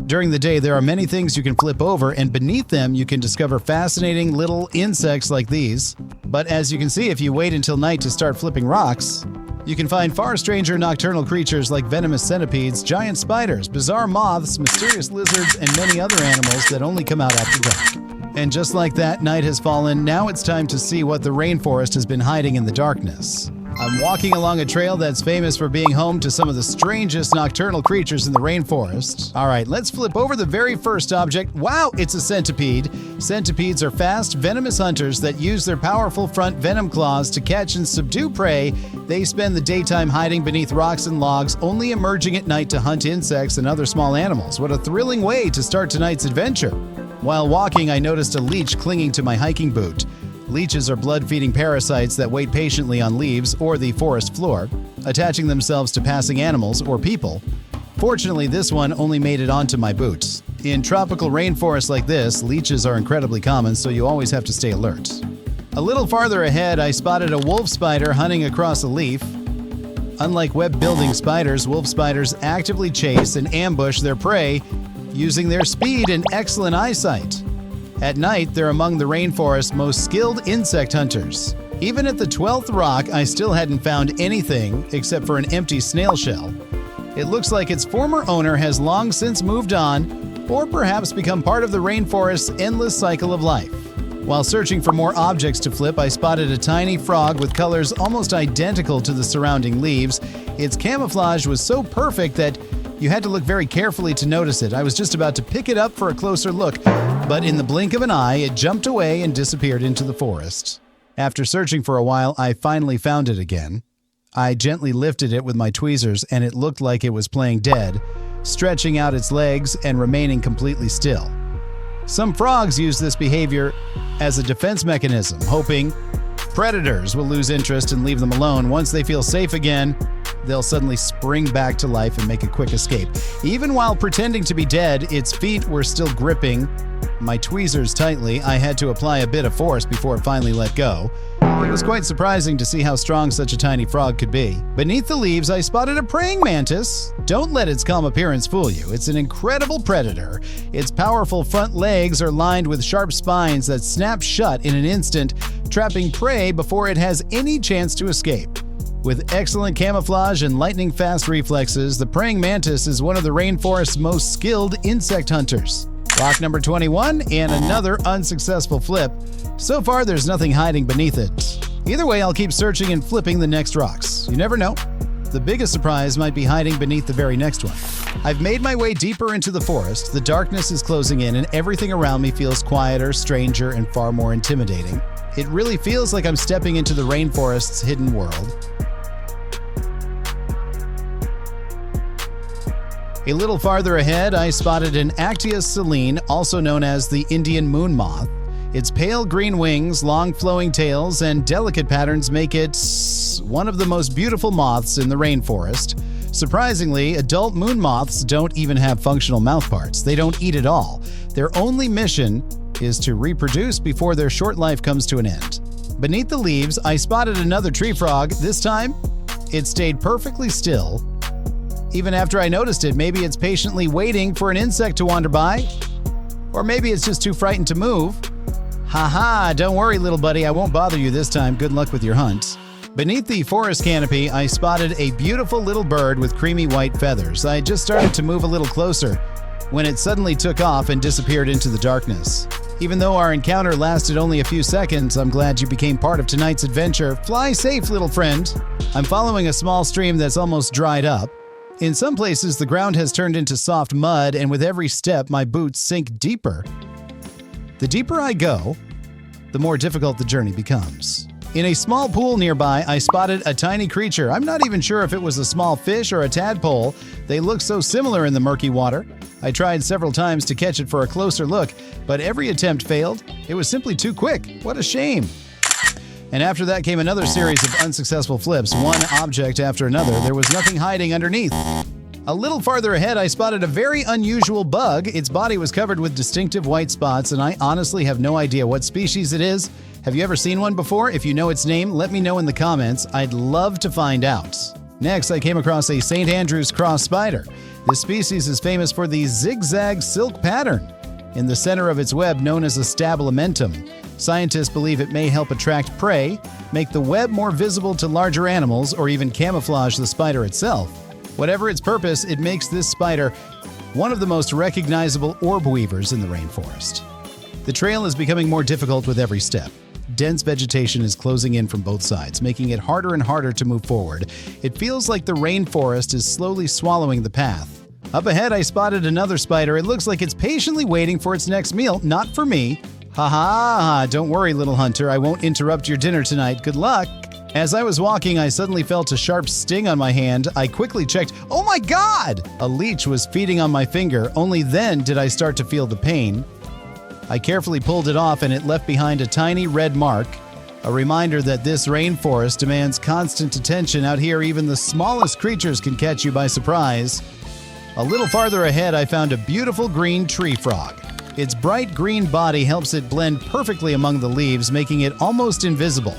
During the day, there are many things you can flip over, and beneath them, you can discover fascinating little insects like these. But as you can see, if you wait until night to start flipping rocks, you can find far stranger nocturnal creatures like venomous centipedes, giant spiders, bizarre moths, mysterious lizards, and many other animals that only come out after dark. And just like that, night has fallen. Now it's time to see what the rainforest has been hiding in the darkness. I'm walking along a trail that's famous for being home to some of the strangest nocturnal creatures in the rainforest. All right, let's flip over the very first object. Wow, it's a centipede. Centipedes are fast, venomous hunters that use their powerful front venom claws to catch and subdue prey. They spend the daytime hiding beneath rocks and logs, only emerging at night to hunt insects and other small animals. What a thrilling way to start tonight's adventure. While walking, I noticed a leech clinging to my hiking boot. Leeches are blood-feeding parasites that wait patiently on leaves or the forest floor, attaching themselves to passing animals or people. Fortunately, this one only made it onto my boots. In tropical rainforests like this, leeches are incredibly common, so you always have to stay alert. A little farther ahead, I spotted a wolf spider hunting across a leaf. Unlike web-building spiders, wolf spiders actively chase and ambush their prey using their speed and excellent eyesight. At night, they're among the rainforest's most skilled insect hunters. Even at the 12th rock, I still hadn't found anything except for an empty snail shell. It looks like its former owner has long since moved on, or perhaps become part of the rainforest's endless cycle of life. While searching for more objects to flip, I spotted a tiny frog with colors almost identical to the surrounding leaves. Its camouflage was so perfect that you had to look very carefully to notice it. I was just about to pick it up for a closer look, but in the blink of an eye, it jumped away and disappeared into the forest. After searching for a while, I finally found it again. I gently lifted it with my tweezers, and it looked like it was playing dead, stretching out its legs and remaining completely still. Some frogs use this behavior as a defense mechanism, hoping predators will lose interest and leave them alone. Once they feel safe again, they'll suddenly spring back to life and make a quick escape. Even while pretending to be dead, its feet were still gripping my tweezers tightly. I had to apply a bit of force before it finally let go. It was quite surprising to see how strong such a tiny frog could be. Beneath the leaves, I spotted a praying mantis. Don't let its calm appearance fool you. It's an incredible predator. Its powerful front legs are lined with sharp spines that snap shut in an instant, trapping prey before it has any chance to escape. With excellent camouflage and lightning-fast reflexes, the praying mantis is one of the rainforest's most skilled insect hunters. Rock number 21 and another unsuccessful flip. So far, there's nothing hiding beneath it. Either way, I'll keep searching and flipping the next rocks. You never know. The biggest surprise might be hiding beneath the very next one. I've made my way deeper into the forest. The darkness is closing in, and everything around me feels quieter, stranger, and far more intimidating. It really feels like I'm stepping into the rainforest's hidden world. A little farther ahead, I spotted an Actias Selene, also known as the Indian moon moth. Its pale green wings, long flowing tails, and delicate patterns make it one of the most beautiful moths in the rainforest. Surprisingly, adult moon moths don't even have functional mouthparts. They don't eat at all. Their only mission is to reproduce before their short life comes to an end. Beneath the leaves, I spotted another tree frog. This time, it stayed perfectly still. Even after I noticed it, maybe it's patiently waiting for an insect to wander by. Or maybe it's just too frightened to move. Haha, don't worry, little buddy, I won't bother you this time. Good luck with your hunt. Beneath the forest canopy, I spotted a beautiful little bird with creamy white feathers. I just started to move a little closer when it suddenly took off and disappeared into the darkness. Even though our encounter lasted only a few seconds, I'm glad you became part of tonight's adventure. Fly safe, little friend. I'm following a small stream that's almost dried up. In some places, the ground has turned into soft mud, and with every step, my boots sink deeper. The deeper I go, the more difficult the journey becomes. In a small pool nearby, I spotted a tiny creature. I'm not even sure if it was a small fish or a tadpole. They look so similar in the murky water. I tried several times to catch it for a closer look, but every attempt failed. It was simply too quick. What a shame. And after that came another series of unsuccessful flips, one object after another. There was nothing hiding underneath. A little farther ahead, I spotted a very unusual bug. Its body was covered with distinctive white spots, and I honestly have no idea what species it is. Have you ever seen one before? If you know its name, let me know in the comments. I'd love to find out. Next, I came across a St. Andrew's cross spider. This species is famous for the zigzag silk pattern in the center of its web, known as a stabilimentum. Scientists believe it may help attract prey, make the web more visible to larger animals, or even camouflage the spider itself. Whatever its purpose, it makes this spider one of the most recognizable orb weavers in the rainforest. The trail is becoming more difficult with every step. Dense vegetation is closing in from both sides, making it harder and harder to move forward. It feels like the rainforest is slowly swallowing the path. Up ahead, I spotted another spider. It looks like it's patiently waiting for its next meal, not for me. Ha ha ha, don't worry, little hunter, I won't interrupt your dinner tonight. Good luck. As I was walking, I suddenly felt a sharp sting on my hand. I quickly checked. Oh my God! A leech was feeding on my finger. Only then did I start to feel the pain. I carefully pulled it off and it left behind a tiny red mark, a reminder that this rainforest demands constant attention. Out here, even the smallest creatures can catch you by surprise. A little farther ahead, I found a beautiful green tree frog. Its bright green body helps it blend perfectly among the leaves, making it almost invisible.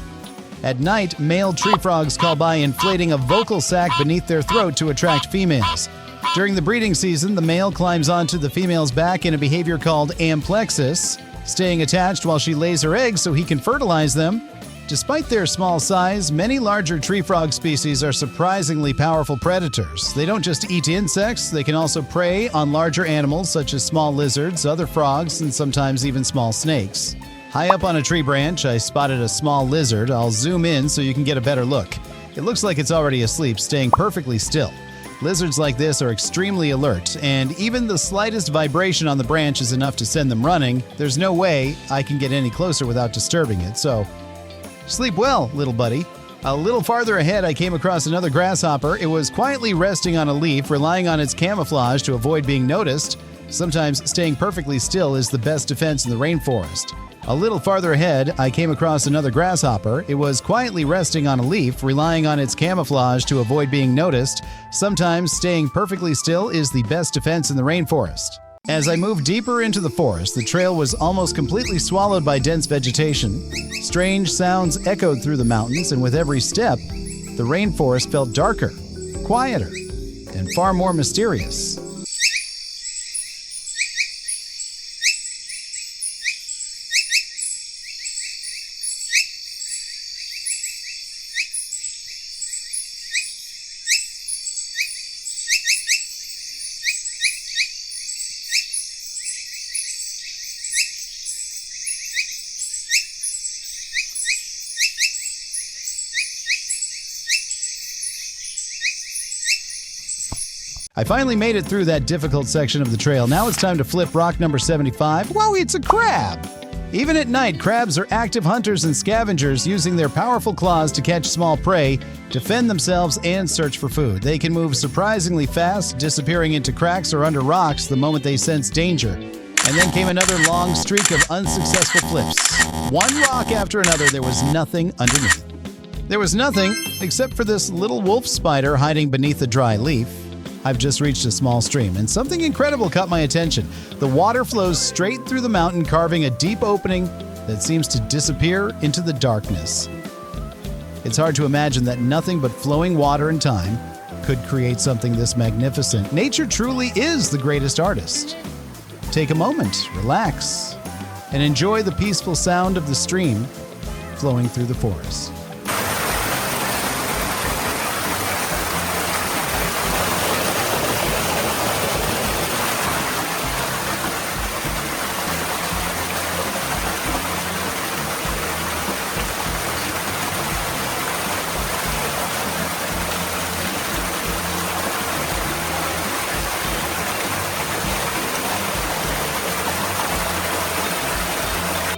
At night, male tree frogs call by inflating a vocal sac beneath their throat to attract females. During the breeding season, the male climbs onto the female's back in a behavior called amplexus, staying attached while she lays her eggs so he can fertilize them. Despite their small size, many larger tree frog species are surprisingly powerful predators. They don't just eat insects, they can also prey on larger animals such as small lizards, other frogs, and sometimes even small snakes. High up on a tree branch, I spotted a small lizard. I'll zoom in so you can get a better look. It looks like it's already asleep, staying perfectly still. Lizards like this are extremely alert, and even the slightest vibration on the branch is enough to send them running. There's no way I can get any closer without disturbing it, so sleep well, little buddy. A little farther ahead, I came across another grasshopper. It was quietly resting on a leaf, relying on its camouflage to avoid being noticed. Sometimes staying perfectly still is the best defense in the rainforest. A little farther ahead, I came across another grasshopper. It was quietly resting on a leaf, relying on its camouflage to avoid being noticed. Sometimes staying perfectly still is the best defense in the rainforest. As I moved deeper into the forest, the trail was almost completely swallowed by dense vegetation. Strange sounds echoed through the mountains, and with every step, the rainforest felt darker, quieter, and far more mysterious. I finally made it through that difficult section of the trail. Now it's time to flip rock number 75. Whoa, it's a crab! Even at night, crabs are active hunters and scavengers, using their powerful claws to catch small prey, defend themselves, and search for food. They can move surprisingly fast, disappearing into cracks or under rocks the moment they sense danger. And then came another long streak of unsuccessful flips. One rock after another, there was nothing underneath. There was nothing except for this little wolf spider hiding beneath a dry leaf. I've just reached a small stream, and something incredible caught my attention. The water flows straight through the mountain, carving a deep opening that seems to disappear into the darkness. It's hard to imagine that nothing but flowing water and time could create something this magnificent. Nature truly is the greatest artist. Take a moment, relax, and enjoy the peaceful sound of the stream flowing through the forest.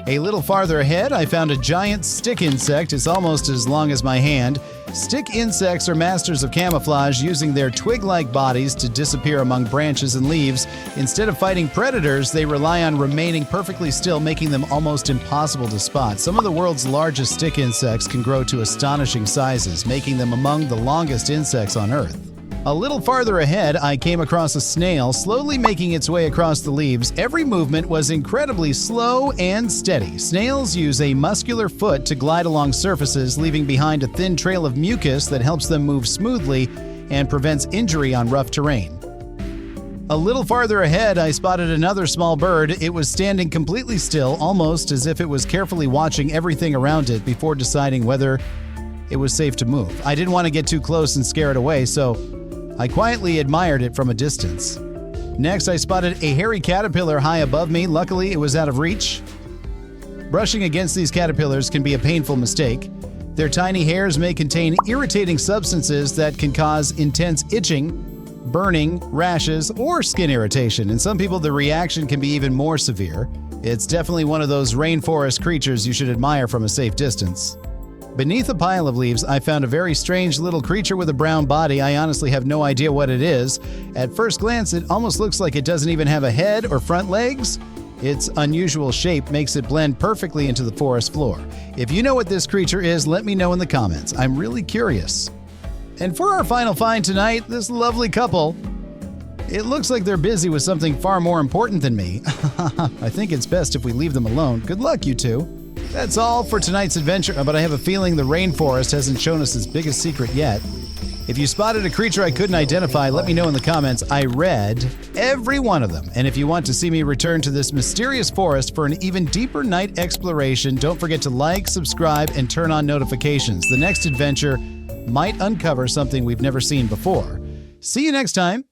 A little farther ahead, I found a giant stick insect. It's almost as long as my hand. Stick insects are masters of camouflage, using their twig-like bodies to disappear among branches and leaves. Instead of fighting predators, they rely on remaining perfectly still, making them almost impossible to spot. Some of the world's largest stick insects can grow to astonishing sizes, making them among the longest insects on Earth. A little farther ahead, I came across a snail slowly making its way across the leaves. Every movement was incredibly slow and steady. Snails use a muscular foot to glide along surfaces, leaving behind a thin trail of mucus that helps them move smoothly and prevents injury on rough terrain. A little farther ahead, I spotted another small bird. It was standing completely still, almost as if it was carefully watching everything around it before deciding whether it was safe to move. I didn't want to get too close and scare it away, so I quietly admired it from a distance. Next, I spotted a hairy caterpillar high above me. Luckily, it was out of reach. Brushing against these caterpillars can be a painful mistake. Their tiny hairs may contain irritating substances that can cause intense itching, burning, rashes, or skin irritation. In some people, the reaction can be even more severe. It's definitely one of those rainforest creatures you should admire from a safe distance. Beneath a pile of leaves, I found a very strange little creature with a brown body. I honestly have no idea what it is. At first glance, it almost looks like it doesn't even have a head or front legs. Its unusual shape makes it blend perfectly into the forest floor. If you know what this creature is, let me know in the comments. I'm really curious. And for our final find tonight, this lovely couple. It looks like they're busy with something far more important than me. I think it's best if we leave them alone. Good luck, you two. That's all for tonight's adventure, but I have a feeling the rainforest hasn't shown us its biggest secret yet. If you spotted a creature I couldn't identify, let me know in the comments. I read every one of them. And if you want to see me return to this mysterious forest for an even deeper night exploration, don't forget to like, subscribe, and turn on notifications. The next adventure might uncover something we've never seen before. See you next time.